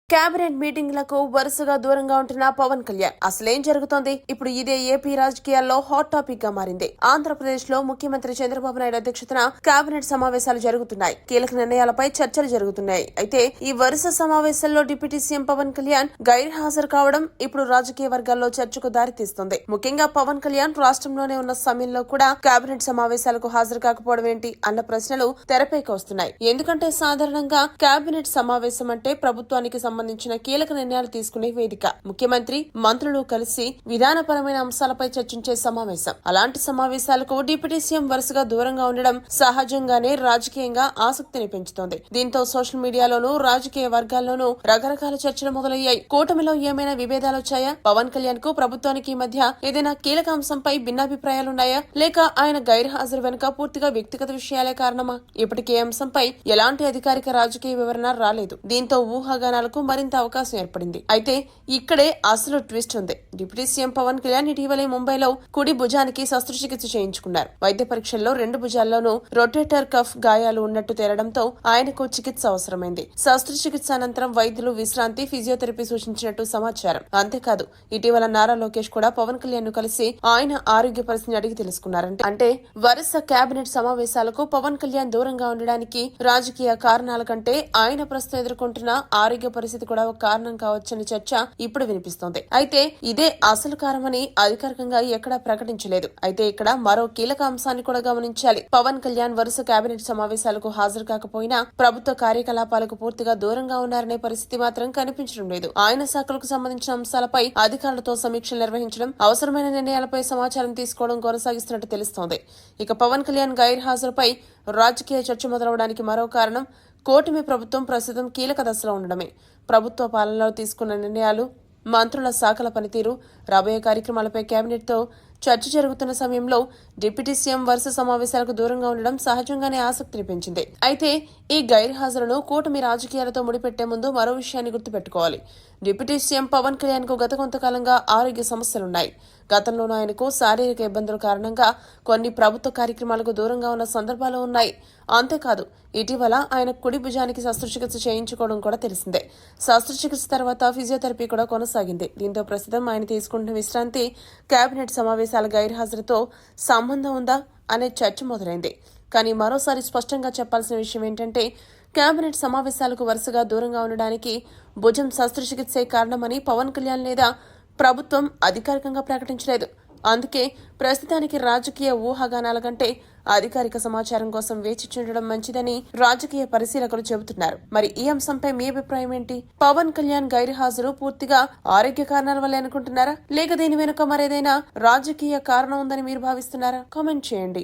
Cabinet మీటింగ్లకు వరుసగా దూరంగా ఉంటున్న పవన్ కళ్యాణ్ అసలేం జరుగుతోంది? ఇప్పుడు ఇదే ఏపీ రాజకీయాల్లో హాట్ టాపిక్ గా మారింది. ఆంధ్రప్రదేశ్ లో ముఖ్యమంత్రి చంద్రబాబు నాయుడు అధ్యక్షతన కేబినెట్ సమావేశాలు జరుగుతున్నాయి. కీలక నిర్ణయాలపై చర్చలు జరుగుతున్నాయి. అయితే ఈ వరుస సమావేశాల్లో డిప్యూటీ సీఎం పవన్ కళ్యాణ్ గైర్హాజరు కావడం ఇప్పుడు రాజకీయ వర్గాల్లో చర్చకు దారితీస్తుంది. ముఖ్యంగా పవన్ కళ్యాణ్ రాష్ట్రంలోనే ఉన్న సమయంలో కూడా కేబినెట్ సమావేశాలకు హాజరు కాకపోవడం ఏంటి అన్న ప్రశ్నలు తెరపైకి వస్తున్నాయి. ఎందుకంటే సాధారణంగా కేబినెట్ సమావేశం అంటే ప్రభుత్వానికి సంబంధించిన కీలక నిర్ణయాలు తీసుకునే వేదిక. ముఖ్యమంత్రి మంత్రులు కలిసి విధానపరమైన అంశాలపై చర్చించే సమావేశం. అలాంటి సమావేశాలకు డిప్యూటీ సీఎం వరుసగా దూరంగా ఉండడం సహజంగానే రాజకీయంగా ఆసక్తిని పెంచుతోంది. దీంతో సోషల్ మీడియాలోనూ రాజకీయ వర్గాల్లోనూ రకరకాల చర్చలు మొదలయ్యాయి. కూటమిలో ఏమైనా విభేదాలు వచ్చాయా? పవన్ కళ్యాణ్ కు ప్రభుత్వానికి మధ్య ఏదైనా కీలక అంశంపై భిన్నాభిప్రాయాలున్నాయా? లేక ఆయన గైర్హాజరు వెనుక పూర్తిగా వ్యక్తిగత విషయాలే కారణమా? ఇప్పటికే అంశంపై ఎలాంటి అధికారిక రాజకీయ వివరణ రాలేదు. దీంతో ఊహాగానాలకు మరింత అవకాశం ఏర్పడింది. అయితే ఇక్కడే అసలు ట్విస్ట్ ఉంది. డిప్యూటీ సీఎం పవన్ కళ్యాణ్ ఇటీవలే ముంబైలో కుడి భుజానికి శస్త్రచికిత్స చేయించుకున్నారు. వైద్య పరీక్షల్లో 2 భుజాల్లోనూ రొటేటర్ కఫ్ గాయాలు ఉన్నట్టు తేలడంతో ఆయనకు చికిత్స అవసరమైంది. శస్త్రచికిత్స అనంతరం వైద్యులు విశ్రాంతి, ఫిజియోథెరపీ సూచించినట్టు సమాచారం. అంతేకాదు ఇటీవల నారా లోకేష్ కూడా పవన్ కళ్యాణ్ ను కలిసి ఆయన ఆరోగ్య పరిస్థితిని అడిగి తెలుసుకున్నారంటే అంటే వరుస కేబినెట్ సమావేశాలకు పవన్ కళ్యాణ్ దూరంగా ఉండడానికి రాజకీయ కారణాల కంటే ఆయన ప్రస్తుతం ఎదుర్కొంటున్న ఆరోగ్య పరిస్థితి కూడా ఒక కారణం కావచ్చని చర్చ ఇప్పుడు వినిపిస్తోంది. అయితే ఇదే అసలు కారణమని అధికారికంగా ఎక్కడా ప్రకటించలేదు. అయితే ఇక్కడ మరో కీలక అంశాన్ని కూడా గమనించాలి. పవన్ కళ్యాణ్ వరుస కేబినెట్ సమావేశాలకు హాజరు కాకపోయినా ప్రభుత్వ కార్యకలాపాలకు పూర్తిగా దూరంగా ఉన్నారనే పరిస్థితి మాత్రం కనిపించడం లేదు. ఆయన శాఖలకు సంబంధించిన అంశాలపై అధికారులతో సమీక్షలు నిర్వహించడం, అవసరమైన నిర్ణయాలపై సమాచారం తీసుకోవడం కొనసాగిస్తున్నట్టు తెలుస్తోంది. ఇక పవన్ కళ్యాణ్ గైర్హాజరుపై రాజకీయ చర్చ మొదలవడానికి మరో కారణం కూటమి ప్రభుత్వం ప్రస్తుతం కీలక దశలో ఉండడమే. ప్రభుత్వ పాలనలో తీసుకున్న నిర్ణయాలు, మంత్రుల శాఖల పనితీరు, రాబోయే కార్యక్రమాలపై కేబినెట్తో చర్చ జరుగుతున్న సమయంలో డిప్యూటీ సీఎం వరుస సమావేశాలకు దూరంగా ఉండడం సహజంగానే ఆసక్తిని పెంచింది. అయితే ఈ గైర్హాజరును కూటమి రాజకీయాలతో ముడిపెట్టే ముందు మరో విషయాన్ని గుర్తుపెట్టుకోవాలి. డిప్యూటీ సీఎం పవన్ కళ్యాణ్ కు గత కొంతకాలంగా ఆరోగ్య సమస్యలున్నాయి. గతంలోనూ ఆయనకు శారీరక ఇబ్బందుల కారణంగా కొన్ని ప్రభుత్వ కార్యక్రమాలకు దూరంగా ఉన్న సందర్భాలు ఉన్నాయి. అంతేకాదు ఇటీవల ఆయన కుడి భుజానికి శస్త్రచికిత్స చేయించుకోవడం కూడా తెలిసిందే. శస్త్రచికిత్స తర్వాత ఫిజియోథెరపీ కూడా కొనసాగింది. దీంతో ప్రస్తుతం ఆయన తీసుకుంటున్న విశ్రాంతి కేబినెట్ సమావేశాల గైర్హాజరుతో సంబంధం ఉందా అనే చర్చ మొదలైంది. కానీ మరోసారి స్పష్టంగా చెప్పాల్సిన విషయం ఏంటంటే కేబినెట్ సమావేశాలకు వరుసగా దూరంగా ఉండడానికి భుజం శస్త్రచికిత్సే కారణమని పవన్ కళ్యాణ్ లేదా ప్రభుత్వం అధికారికంగా ప్రకటించలేదు. అందుకే ప్రస్తుతానికి రాజకీయ ఊహాగానాల కంటే అధికారిక సమాచారం కోసం వేచి చూడడం మంచిదని రాజకీయ పరిశీలకులు చెబుతున్నారు. మరి ఈ అంశంపై మీ అభిప్రాయం ఏంటి? పవన్ కళ్యాణ్ గైర్హాజరు పూర్తిగా ఆరోగ్య కారణాల వల్లే అనుకుంటున్నారా? లేక దీని వెనుక మరేదైనా రాజకీయ కారణం ఉందని మీరు భావిస్తున్నారా? కామెంట్ చేయండి.